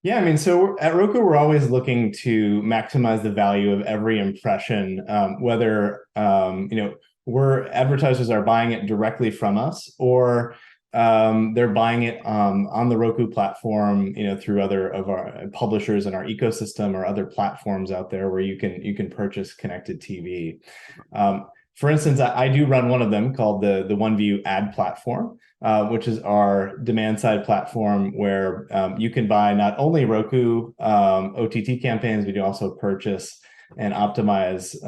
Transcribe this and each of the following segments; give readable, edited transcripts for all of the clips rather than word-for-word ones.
Yeah, I mean, so at Roku, we're always looking to maximize the value of every impression, whether we're advertisers are buying it directly from us, or they're buying it on the Roku platform, through other of our publishers in our ecosystem or other platforms out there where you can purchase connected TV. For instance, I do run one of them called the OneView ad platform, which is our demand side platform where you can buy not only Roku OTT campaigns, but you also purchase and optimize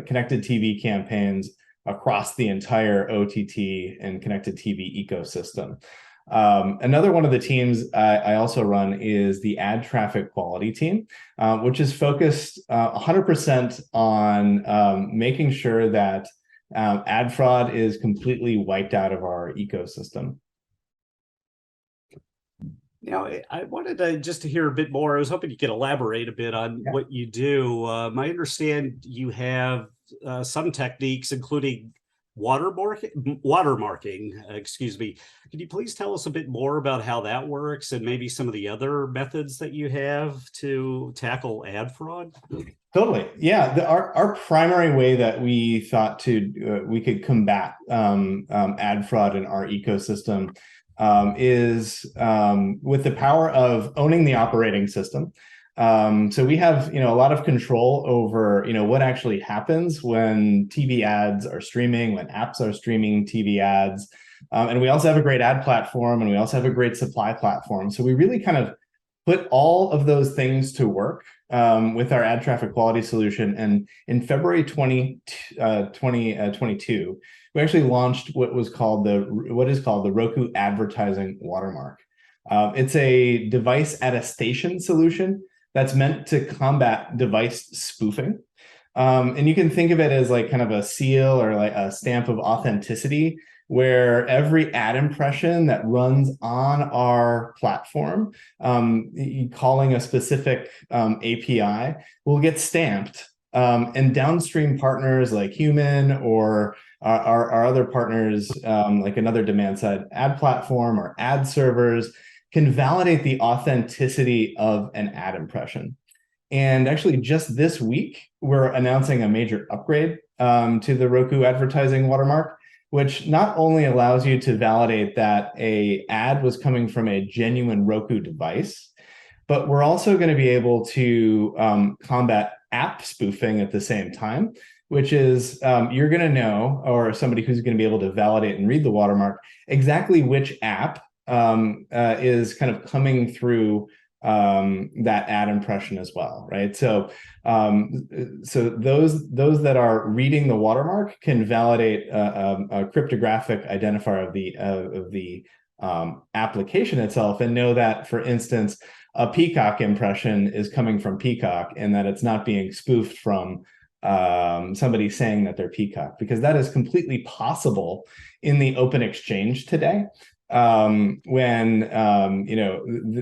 connected TV campaigns across the entire OTT and connected TV ecosystem. Another one of the teams I also run is the ad traffic quality team, which is focused 100% on making sure that ad fraud is completely wiped out of our ecosystem. Now, I wanted to hear a bit more. I was hoping you could elaborate a bit on what you do. I understand you have some techniques, including watermarking, excuse me. Could you please tell us a bit more about how that works and maybe some of the other methods that you have to tackle ad fraud? Totally. Yeah. Our primary way that we thought we could combat ad fraud in our ecosystem is with the power of owning the operating system. So we have, a lot of control over, what actually happens when TV ads are streaming, when apps are streaming TV ads. And we also have a great ad platform, and we also have a great supply platform. So we really kind of put all of those things to work with our ad traffic quality solution. And in February 2022, we actually launched what is called the Roku Advertising Watermark. It's a device attestation solution that's meant to combat device spoofing. And you can think of it as like kind of a seal or like a stamp of authenticity, where every ad impression that runs on our platform, calling a specific API, will get stamped. And downstream partners like Human or our other partners, like another demand side ad platform or ad servers, can validate the authenticity of an ad impression. And actually, just this week, we're announcing a major upgrade to the Roku Advertising Watermark, which not only allows you to validate that a ad was coming from a genuine Roku device, but we're also going to be able to combat app spoofing at the same time, which is you're going to know, or somebody who's going to be able to validate and read the watermark, exactly which app is kind of coming through that ad impression as well, right? So those that are reading the watermark can validate a cryptographic identifier of the application itself, and know that, for instance, a Peacock impression is coming from Peacock, and that it's not being spoofed from somebody saying that they're Peacock, because that is completely possible in the open exchange today. When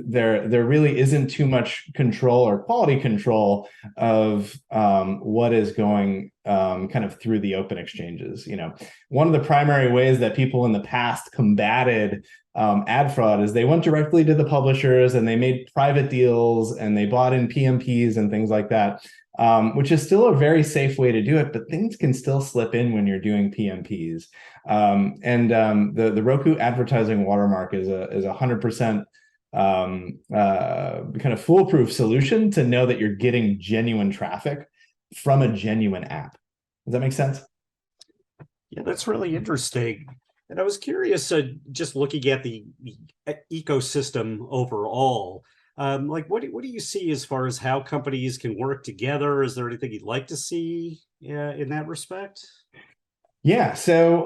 there really isn't too much control or quality control of what is going kind of through the open exchanges. One of the primary ways that people in the past combated ad fraud is they went directly to the publishers and they made private deals and they bought in PMPs and things like that. Which is still a very safe way to do it, but things can still slip in when you're doing PMPs. The Roku Advertising Watermark is a 100% kind of foolproof solution to know that you're getting genuine traffic from a genuine app. Does that make sense? Yeah, that's really interesting. And I was curious, just looking at the ecosystem overall. Like, what do you see as far as how companies can work together? Is there anything you'd like to see in that respect? Yeah, so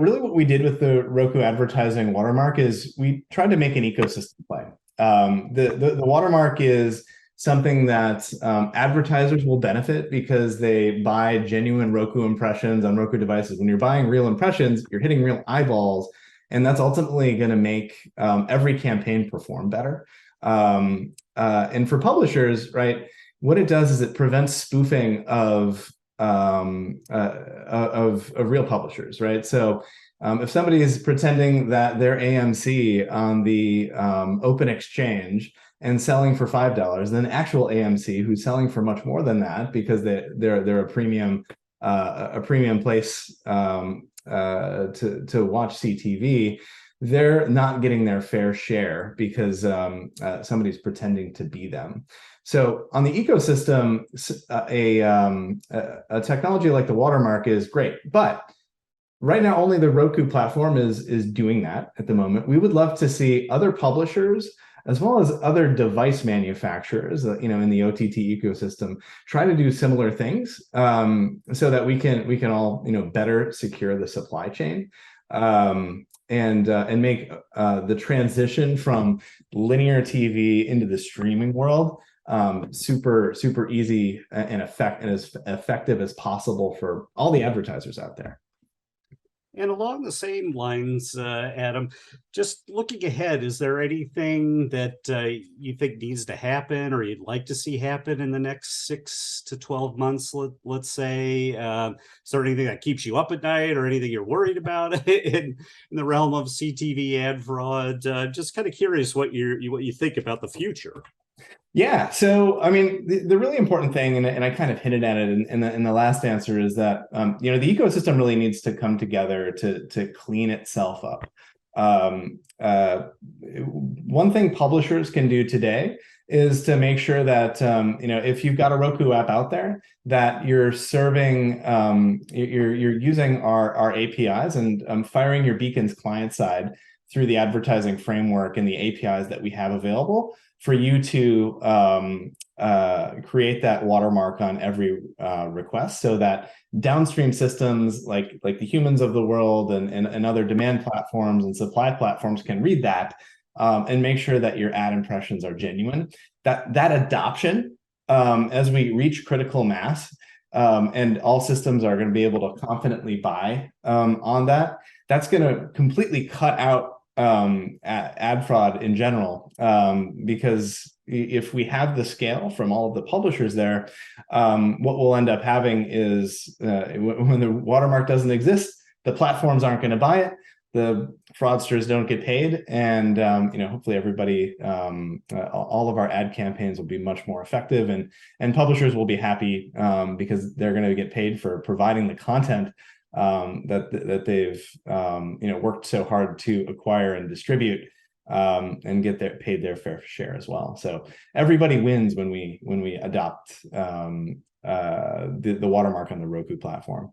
really what we did with the Roku Advertising Watermark is we tried to make an ecosystem play. The watermark is something that advertisers will benefit because they buy genuine Roku impressions on Roku devices. When you're buying real impressions, you're hitting real eyeballs, and that's ultimately going to make every campaign perform better. And for publishers, right, what it does is it prevents spoofing of real publishers, right? So If somebody is pretending that they're AMC on the open exchange and selling for $5, then actual AMC, who's selling for much more than that because they're a premium place to watch CTV, they're not getting their fair share because somebody's pretending to be them. So on the ecosystem, a technology like the watermark is great, but right now only the Roku platform is doing that at the moment. We would love to see other publishers as well as other device manufacturers, in the OTT ecosystem, try to do similar things so that we can all better secure the supply chain. And make the transition from linear TV into the streaming world super easy and as effective as possible for all the advertisers out there. And along the same lines, Adam, just looking ahead, is there anything that you think needs to happen or you'd like to see happen in the next 6 to 12 months, let's say? Is there anything that keeps you up at night or anything you're worried about in the realm of CTV ad fraud? Just kind of curious what you think about the future. Yeah. So, I mean, the really important thing, and I kind of hinted at it in the last answer, is that the ecosystem really needs to come together to clean itself up. One thing publishers can do today is to make sure that if you've got a Roku app out there, that you're serving, you're using our APIs and firing your beacons client side through the advertising framework and the APIs that we have available for you to create that watermark on every request, so that downstream systems like the Humans of the world and other demand platforms and supply platforms can read that and make sure that your ad impressions are genuine. That adoption, as we reach critical mass, and all systems are going to be able to confidently buy on that's going to completely cut out ad fraud in general, because if we have the scale from all of the publishers there, what we'll end up having is when the watermark doesn't exist, the platforms aren't going to buy it, the fraudsters don't get paid, and hopefully everybody, all of our ad campaigns will be much more effective, and publishers will be happy because they're going to get paid for providing the content that they've worked so hard to acquire and distribute, and get paid their fair share as well. So everybody wins when we adopt the watermark on the Roku platform.